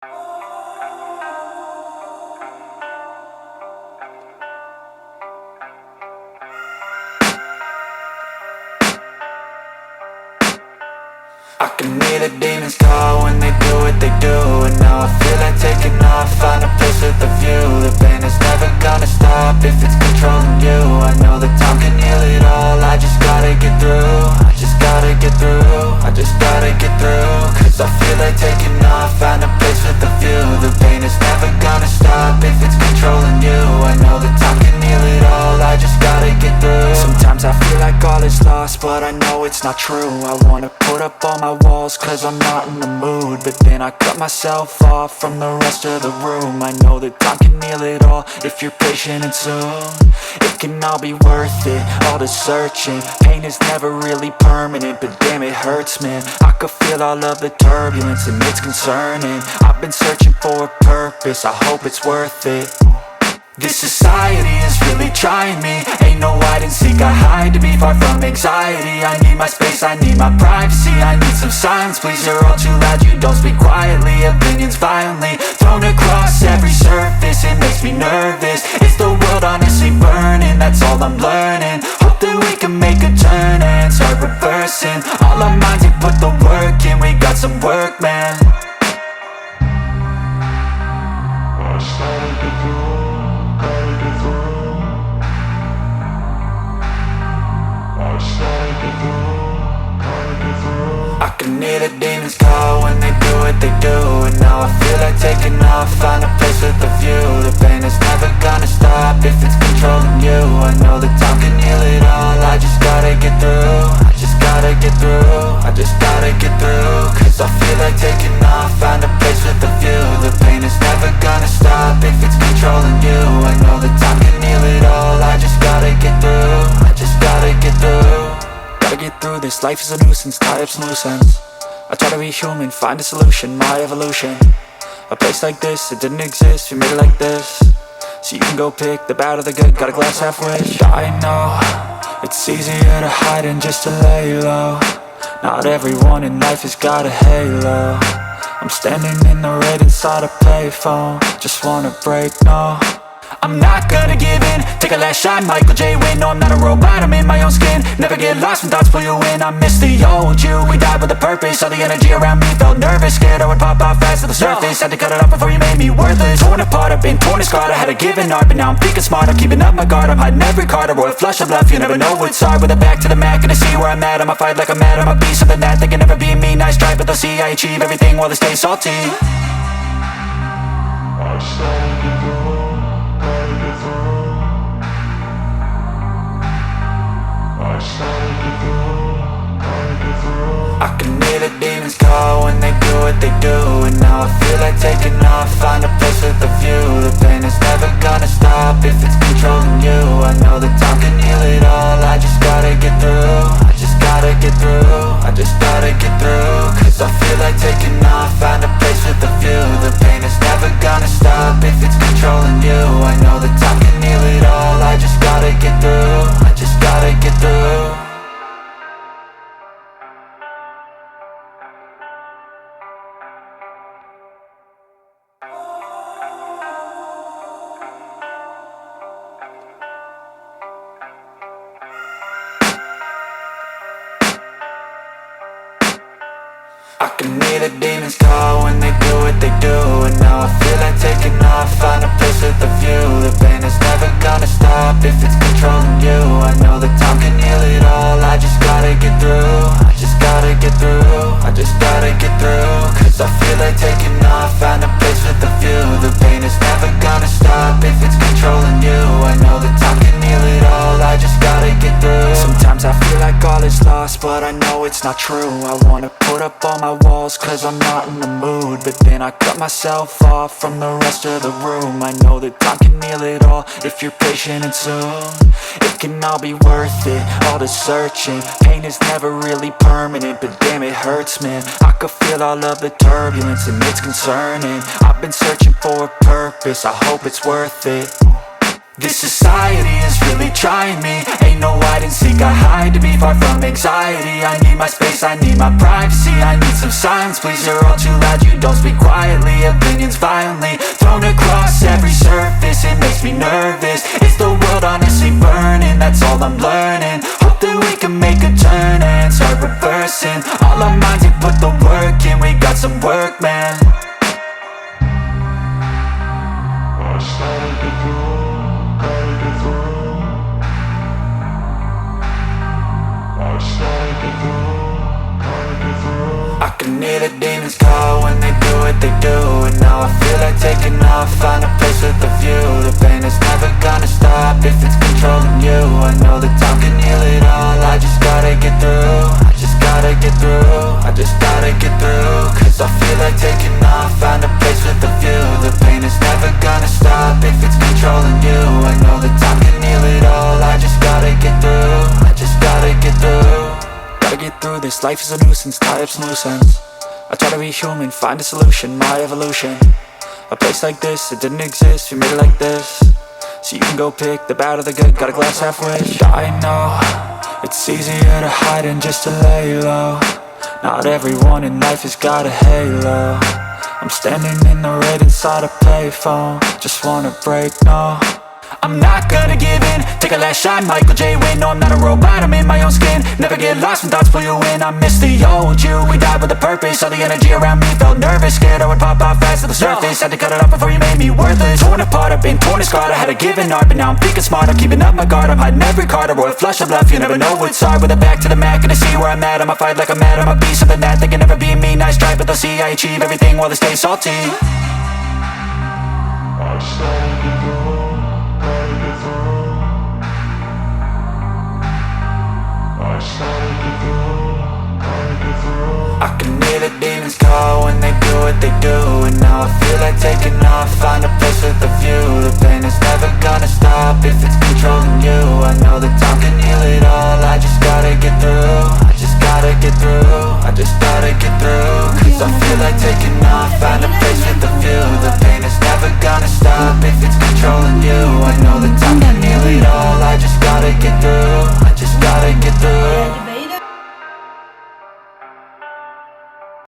I can hear the demons call when they do what they do. And now I feel like taking off, find a place with a view. The pain is never gonna stop if it's controlling you. I know that time can heal it all, I just gotta get through. I just gotta get through, I just gotta get through. Cause I feel like taking off, find a place with a view. The pain is never gonna stop if it's controlling you. I know that time can heal it all, I just gotta get through. Sometimes I feel like all is lost, but I know it's not true. I wanna put up all my walls cause I'm not in the mood, but then I cut myself off from the rest of the room. I know that time can heal it all if you're patient, and soon it can all be worth it, all the searching. Pain is never really permanent, but damn it hurts, man. I could feel all of the turbulence and it's concerning. I've been searching for a purpose, I hope it's worth it. This society is really trying me. Ain't no hide and seek, I hide to be far from anxiety. I need my space, I need my privacy. I need some silence, please, you're all too loud. You don't speak quietly, opinions violently thrown across every surface. It makes me nervous, it's the world honestly burning. That's all I'm learning, hope that we can make a turn and start reversing. All our minds, we put the work in, we got some work, man. I started to grow. I can hear the demons call when they do what they do. And now I feel like taking off, find a place with a view. The pain is never gonna stop if it's controlling you. I know that time can heal it all, I just gotta get through. I just gotta get through, I just gotta get through. Cause I feel like taking off, find a place with a view. The pain is never gonna stop if it's controlling you. I know that time can heal it all, I just gotta get through. I just gotta get through. Gotta get through this, life is a nuisance, tie up some loose ends. I try to be human, find a solution, my evolution. A place like this, it didn't exist, we made it like this. So you can go pick the bad or the good, got a glass half wish. I know, it's easier to hide than just to lay low. Not everyone in life has got a halo. I'm standing in the red inside a payphone, just wanna break, no. I'm not gonna give in, take a last shot, Michael J. Win. No, I'm not a robot, I'm in my own skin. Never get lost when thoughts pull you in. I miss the old you, we died with a purpose. All the energy around me felt nervous, scared I would pop off fast to the surface. Had to cut it off before you made me worthless. Torn apart, I've been torn and scarred. I had a given art, but now I'm thinking smart. I'm keeping up my guard, I'm hiding every card. A royal flush of love, you never know what's hard. With a back to the mat, gonna see where I'm at. I'ma fight like I'm mad, I'ma be something that they can never be me. Nice try, but they'll see I achieve everything while they stay salty. I started to grow. I can hear the demons call when they do what they do. And now I feel like taking off, find a place with a view. The pain is never gonna stop if it's controlling you. I know that time can heal it all, I just gotta get through. I just gotta get through, I just gotta get through. Cause I feel like taking off, find a place with a view. The pain is never gonna stop if it's controlling you. I know that time can heal it all, I just gotta get through. I just gotta get through. I can hear the demons call when they do what they do. And now I feel like taking off, find a place with a view. The pain is never gonna stop if it's controlling you. I know that time can heal it all, I just gotta get through. I just gotta get through, I just gotta get through. Cause I feel like taking off, find a place with a view. The pain is never gonna stop if it's controlling you. I know that time can heal it all, I just gotta get through. Sometimes I feel like all is lost, but I know it's not true. I wanna put up all my walls cause I'm not in the mood, but then I cut myself off from the rest of the room. I know that time can heal it all if you're patient, and soon it can all be worth it, all the searching. Pain is never really permanent, but damn it hurts, man. I could feel all of the turbulence and it's concerning. I've been searching for a purpose, I hope it's worth it. This society is really trying me. Ain't no hide and seek, I hide to be far from anxiety. I need my space, I need my privacy. I need some silence, please, you're all too loud. You don't speak quietly, opinions violently thrown across every surface. It makes me nervous. Is the world honestly burning? That's all I'm learning. Hope that we can make a turn and start reversing. All our minds, we put the work in. We got some work, man. I can hear the demons call when they do what they do. And now I feel like taking off, find a place with a view. The pain is never gonna stop if it's controlling you. I know that time can heal it all, I just gotta get through. I just gotta get through, I just gotta get through. Cause I feel like taking off, find a place with a view. The pain is never gonna stop if it's controlling you. I know that time can heal it all, I just gotta get through. I just gotta get through. Gotta get through this, life is a nuisance, tie up some loose ends. I try to be human, find a solution, my evolution. A place like this, it didn't exist, we made it like this. So you can go pick the bad or the good, got a glass half wish. I know, it's easier to hide than just to lay low. Not everyone in life has got a halo. I'm standing in the red inside a payphone. Just wanna break, no, I'm not gonna give in. Take a last shot, Michael J. Win. No, I'm not a robot, I'm in my own skin. Never get lost when thoughts pull you in. I miss the old you, we died with a purpose. All the energy around me felt nervous. Scared I would pop out fast to the surface. Had to cut it off before you made me worthless. Torn apart, I've been torn and scarred. I had a given art, but now I'm thinking smart. I'm keeping up my guard, I'm hiding every card. A royal flush of love, you never know what's hard. With a back to the mat, gonna see where I'm at. I'ma fight like I'm mad, I'ma be something that they can never be me. Nice try, but they'll see I achieve everything while they stay salty. I can hear the demons call when they do what they do. And now I feel like taking off, find a place with a view. The pain is never gonna stop if it's controlling you. I know that time can heal it all, I just gotta get through. I just gotta get through, I just gotta get through. Cause I feel like taking off, find a place with a view. The pain is never gonna stop if it's controlling you. I know that time can heal it all.